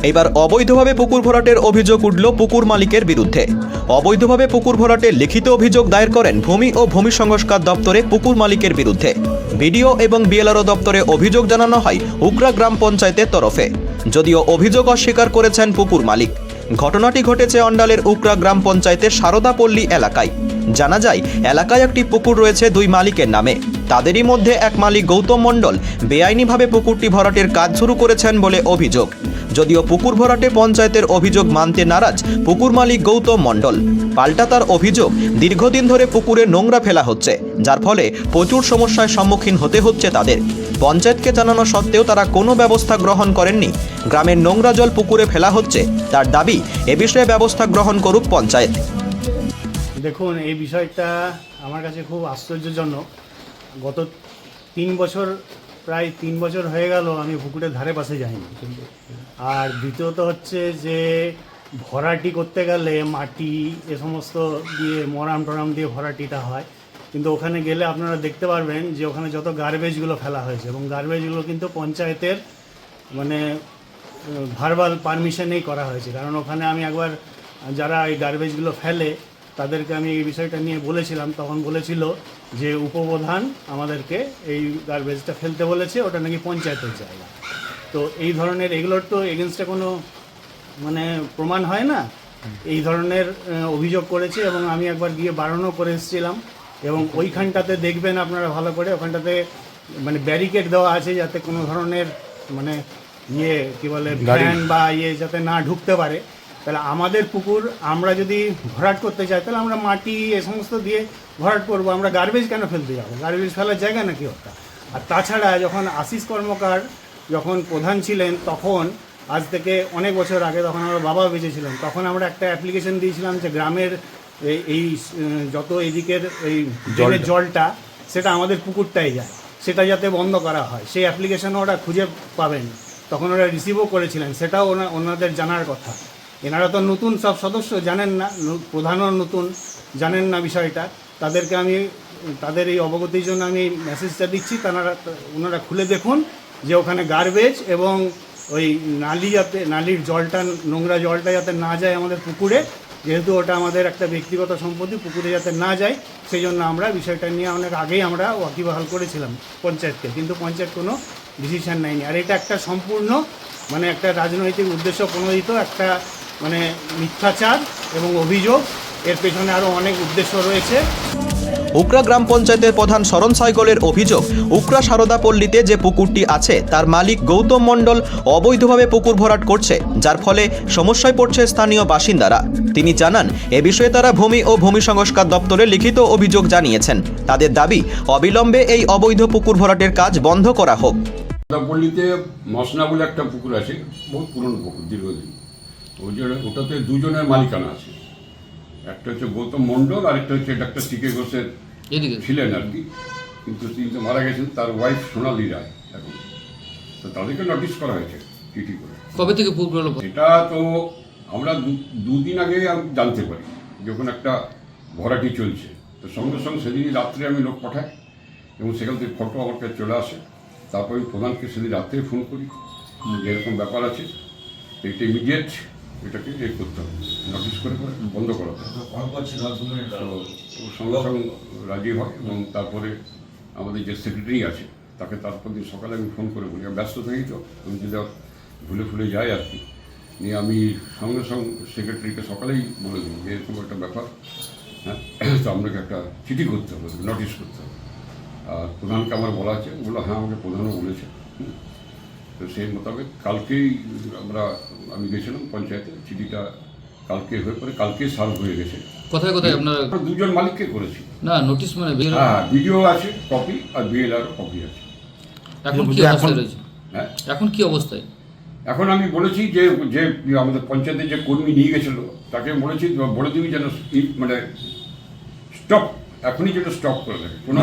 এবার অবৈধভাবে পুকুর ভরাটের অভিযোগ উঠল পুকুর মালিকের বিরুদ্ধে। অবৈধভাবে পুকুর ভরাটের লিখিত অভিযোগ দায়ের করেন ভূমি ও ভূমি সংস্কার দপ্তরে পুকুর মালিকের বিরুদ্ধে। বিডিও এবং বিএলআরও দপ্তরে অভিযোগ জানানো হয় উকরা গ্রাম পঞ্চায়েতের তরফে। যদিও অভিযোগ অস্বীকার করেছেন পুকুর মালিক। ঘটনাটি ঘটেছে অন্ডালের উকরা গ্রাম পঞ্চায়েতের সারদাপল্লী এলাকায়। জানা যায়, এলাকায় একটি পুকুর রয়েছে দুই মালিকের নামে। তাদেরই মধ্যে এক মালিক গৌতম মণ্ডল বেআইনিভাবে পুকুরটি ভরাটের কাজ শুরু করেছেন বলে অভিযোগ। যদিও পুকুর ভরাটে পঞ্চায়েতের অভিযোগ মানতে নারাজ পুকুর মালিক গৌতম মণ্ডল। পাল্টা তার অভিযোগ, দীর্ঘদিন ধরে পুকুরে নোংরা ফেলা হচ্ছে, যার ফলে প্রচুর সমস্যার সম্মুখীন হতে হচ্ছে তাদের। পঞ্চায়েতকে জানানো সত্ত্বেও তারা কোনো ব্যবস্থা গ্রহণ করেননি। গ্রামের নোংরা জল পুকুরে ফেলা হচ্ছে, তার দাবি এ বিষয়ে ব্যবস্থা গ্রহণ করুক পঞ্চায়েত। দেখুন, এই বিষয়টা আমার কাছে খুব আশ্চর্যজনক। গত প্রায় 3 বছর হয়ে গেল আমি পুকুরের ধারে পাশে যাইনি। আর দ্বিতীয়ত হচ্ছে যে ভরাটি করতে গেলে মাটি এ সমস্ত দিয়ে মরাম টরাম দিয়ে ভরাটিটা হয়, কিন্তু ওখানে গেলে আপনারা দেখতে পারবেন যে ওখানে যত গার্বেজগুলো ফেলা হয়েছে, এবং গার্বেজগুলো কিন্তু পঞ্চায়েতের মানে ভার্বাল পারমিশনেই করা হয়েছে। কারণ ওখানে আমি একবার যারা এই গার্বেজগুলো ফেলে তাদেরকে আমি এই বিষয়টা নিয়ে বলেছিলাম, তখন বলেছিল যে উপপ্রধান আমাদেরকে এই গার্বেজটা ফেলতে বলেছে, ওটা নাকি পঞ্চায়েতের জায়গা। তো এই ধরনের এগুলোর তো এগেনস্টে কোনো মানে প্রমাণ হয় না, এই ধরনের অভিযোগ করেছে। এবং আমি একবার গিয়ে বারণও করে এসেছিলাম, এবং ওইখানটাতে দেখবেন আপনারা ভালো করে, ওখানটাতে মানে ব্যারিকেড দেওয়া আছে যাতে কোনো ধরনের মানে কী বলে ভ্যান বা যাতে না ঢুকতে পারে। তাহলে আমাদের পুকুর আমরা যদি ভরাট করতে চাই তাহলে আমরা মাটি এ সমস্ত দিয়ে ভরাট করবো, আমরা গার্বেজ কেন ফেলতে যাবো? গার্বেজ ফেলার জায়গা নাকি ওটা? আর তাছাড়া যখন আশিস কর্মকার যখন প্রধান ছিলেন, তখন আজ থেকে অনেক বছর আগে, তখন আমার বাবা বেঁচে ছিলেন, তখন আমরা একটা অ্যাপ্লিকেশন দিয়েছিলাম যে গ্রামের এই যত এদিকের এই জলের জলটা সেটা আমাদের পুকুরটাই যায়, সেটা যাতে বন্ধ করা হয়। সেই অ্যাপ্লিকেশনও ওরা খুঁজে পাবেন, তখন ওরা রিসিভও করেছিলেন, সেটাও ওনাদের জানার কথা। এনারা তো নতুন সব সদস্য, জানেন না, প্রধানও নতুন, জানেন না বিষয়টা। তাদেরকে আমি তাদের এই অবগতির জন্য আমি মেসেজটা দিচ্ছি, ওনারা খুলে দেখুন যে ওখানে গার্বেজ এবং ওই নালির জলটা, নোংরা জলটা যাতে না যায় আমাদের পুকুরে, যেহেতু ওটা আমাদের একটা ব্যক্তিগত সম্পত্তি, পুকুরে যাতে না যায়, সেই জন্য আমরা বিষয়টা নিয়ে অনেক আগেই আমরা ওয়াকিবহাল করেছিলাম পঞ্চায়েতকে, কিন্তু পঞ্চায়েত কোনো ডিসিশন নেয়নি। আর এটা একটা সম্পূর্ণ মানে একটা রাজনৈতিক উদ্দেশ্য প্রণোদিত একটা মানে মিথ্যাচার এবং অভিযোগ, এর পেছনে আরও অনেক উদ্দেশ্য রয়েছে। উকরা গ্রাম পঞ্চায়েতের প্রধান শরণ সাইকলের অভিযোগ, উকরা সারদাপল্লীতে যে পুকুরটি আছে তার মালিক গৌতম মণ্ডল অবৈধভাবে পুকুর ভরাট করছে, যার ফলে সমস্যায় পড়ছে স্থানীয় বাসিন্দারা। তিনি জানান, এ বিষয়ে তারা ভূমি ও ভূমি সংস্কার দপ্তরে লিখিত অভিযোগ জানিয়েছেন। তাদের দাবি, অবিলম্বে এই অবৈধ পুকুর ভরাটের কাজ বন্ধ করা হোক। সারদাপল্লীতে মসনা বলে একটা পুকুর আছে, বহু পুরনো পুকুর, দীর্ঘদিন। ওটাতে দুজনের মালিকানা আছে, একটা হচ্ছে গৌতম মণ্ডল, আরেকটা হচ্ছে ডাক্তার টিকে ঘোষের ছিলেন আর কি, কিন্তু তিনি তো মারা গেছেন। তার ওয়াইফ সোনালী রায় এখন, তো তাদেরকে নোটিশ করা হয়েছে চিঠি করে। কবে থেকে এটা তো আমরা দুদিন আগে আমি জানতে পারি যখন একটা ভরাটি চলছে, তো সঙ্গে সঙ্গে সেদিনই রাত্রে আমি লোক পাঠাই, এবং সেখান থেকে ফটো আমার কাছে চলে আসে। তারপরে আমি প্রধানকে সেদিন রাত্রে ফোন করি যে এরকম ব্যাপার আছে, এটা ইমিডিয়েট এটাকে করতে হবে, নোটিশ করে বন্ধ করা হবে। সঙ্গে সঙ্গে রাজি হয়, এবং তারপরে আমাদের যে সেক্রেটারি আছে তাকে তারপর দিন সকালে আমি ফোন করে বলি, আমি ব্যস্ত থাকি, তো আমি যদি ভুলে যাই আর কি, নিয়ে আমি সঙ্গে সঙ্গে সেক্রেটারিকে সকালেই বলে দিই যে এরকম একটা ব্যাপার, হ্যাঁ, তো আপনাকে একটা চিঠি করতে হবে, নোটিশ করতে হবে। আর প্রধানকে আমার বলা আছে, বললো হ্যাঁ, আমাকে প্রধানও বলেছে। তো সেই মোতাবেক কালকেই আমি গেছিলাম পঞ্চায়েতে, চিঠিটা কালকে হয়ে পরে কালকে সার্ভ হয়ে গেছে। কোথায় কোথায় আপনারা দুজন মালিককে করেছি না নোটিশ, মানে হ্যাঁ, ভিডিও আছে কপি, আর বিএলআর কপি আছে। এখন কি অবস্থায় রয়েছে? হ্যাঁ, এখন কি অবস্থায়? এখন আমি বলেছি যে আমাদের পঞ্চায়েতের যে কর্মী নিয়ে গেছিল তাকে বলেছি, বলে দিবি যেন মানে স্টপ, এখনই যেন স্টপ করে দেবে, কোনো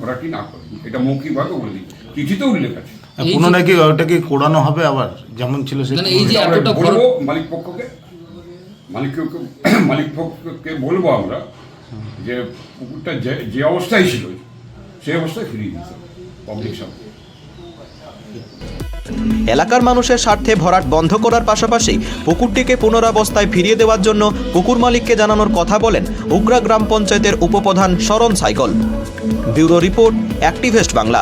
ভরাটি না করে, এটা মৌখিকভাবে বলে দিই, চিঠিতেও উল্লেখ আছে। পুনরায় কি ওটাকে কোড়ানো হবে আবার যেমন ছিল বলবো মালিক পক্ষকে বলবো আমরা যে পুকুরটা যে অবস্থায় ছিল সেই অবস্থায় ফিরিয়ে দিতে হবে পাবলিক সামনে। এলাকার মানুষের স্বার্থে ভরাট বন্ধ করার পাশাপাশি পুকুরটিকে পুনরাবস্থায় ফিরিয়ে দেওয়ার জন্য পুকুর মালিককে জানানোর কথা বলেন উগরা গ্রাম পঞ্চায়েতের উপপ্রধান Sharan Saikal. Bureau report, activist Bangla.